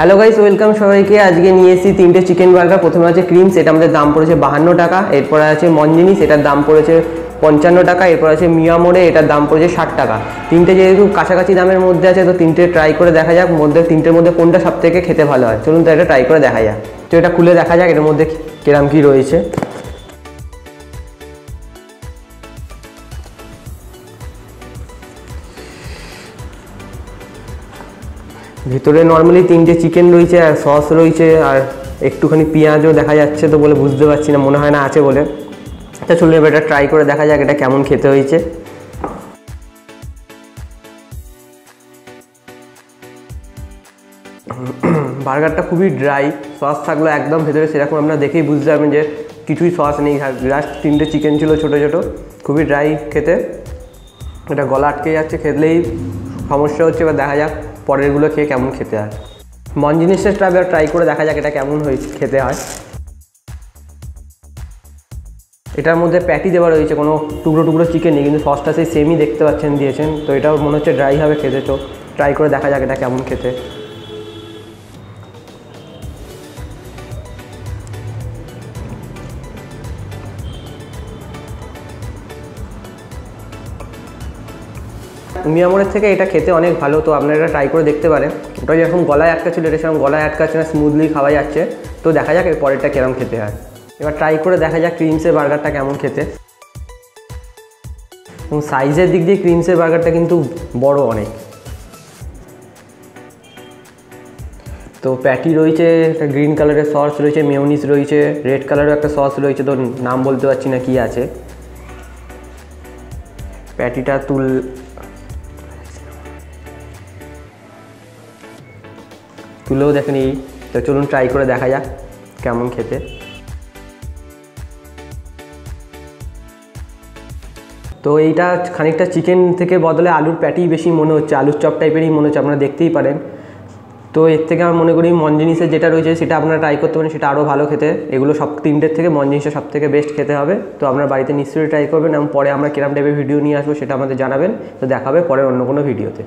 Hello guys, welcome সবাইকে। আজকে নিয়ে এসেছি তিনটে চিকেন বার্গার। প্রথমে আছে ক্রিমস, এটা আমাদের দাম পড়েছে 52 টাকা। এরপরে আছে মঞ্জিনিস, এটার দাম পড়েছে 55 টাকা। এরপর আছে মিয়ামোড়ে, এটার দাম পড়েছে 60 টাকা। তিনটে যেহেতু কাছাকাছি দামের মধ্যে আছে, তো তিনটে ট্রাই করে দেখা যাক তিনটের মধ্যে কোনটা সব থেকে খেতে ভালো হয়। চলুন তো এটা ট্রাই করে দেখা যাক। তো এটা খুলে দেখা যাক এর মধ্যে কিরম কি রয়েছে। ভিতরে নর্মালি তিনটে চিকেন রয়েছে, আর সস রয়েছে, আর একটুখানি পেঁয়াজও দেখা যাচ্ছে, তো বলে বুঝতে পারছি না, মনে হয় না আছে বলে। তা চলুন এবার এটা ট্রাই করে দেখা যাক এটা কেমন খেতে হয়েছে। বার্গারটা খুবই ড্রাই, সস থাকলো একদম ভেতরে সেরকম আপনারা দেখেই বুঝতে পারবেন যে কিছুই সস নেই, জাস্ট তিনটে চিকেন ছিল ছোটো ছোটো, খুবই ড্রাই খেতে। এটা গলা আটকে যাচ্ছে, খেলেই সমস্যা হচ্ছে। এবার দেখা যাক পরেরগুলো খেয়ে কেমন খেতে হয়। মঞ্জিনিসটা এবার ট্রাই করে দেখা যাক এটা কেমন খেতে হয়। এটার মধ্যে প্যাটি দেওয়া রয়েছে, কোনো টুকরো টুকরো চিকেন নেই, কিন্তু সসটা সেই সেমই দেখতে পাচ্ছেন দিয়েছেন। তো এটাও মনে হচ্ছে ড্রাই হবে খেতে। তো ট্রাই করে দেখা যাক এটা কেমন খেতে। মিয়ামোড়ের থেকে এটা খেতে অনেক ভালো, তো আপনারা এটা ট্রাই করে দেখতে পারেন। ওটা যেরকম গলায় আটকা ছিল, এটা সেরকম গলায় আটকাচ্ছে না, স্মুথলি খাওয়া যাচ্ছে। তো দেখা যাক এর পরেরটা কেরম খেতে হয়। এবার ট্রাই করে দেখা যাক ক্রিমসের বার্গারটা কেমন খেতে। এবং সাইজের দিক দিয়ে ক্রিমসের বার্গারটা কিন্তু বড় অনেক। তো প্যাটি রয়েছে, একটা গ্রিন কালারের সস রয়েছে, মেয়োনিজ রয়েছে, রেড কালারের একটা সস রয়েছে, তো নাম বলতে পারছি না কি আছে। প্যাটিটা তুলেও দেখেন এই। তো চলুন ট্রাই করে দেখা যাক কেমন খেতে। তো এইটা খানিকটা চিকেন থেকে বদলে আলুর প্যাটি বেশি মনে হচ্ছে, আলুর চপ টাইপেরই মনে হচ্ছে, আপনারা দেখতেই পারেন। তো এর থেকে আমার মনে করি মঞ্জিনিসের যেটা রয়েছে সেটা আপনারা ট্রাই করতে পারেন, সেটা আরও ভালো খেতে। এগুলো সব তিনটের থেকে মঞ্জিনিসটা সব থেকে বেস্ট খেতে হবে। তো আপনার বাড়িতে নিশ্চয়ই ট্রাই করবেন, এবং পরে আমরা কিরম টাইপের ভিডিও নিয়ে আসবো সেটা আমাদের জানাবেন। তো দেখা হবে পরের অন্য কোনো ভিডিওতে।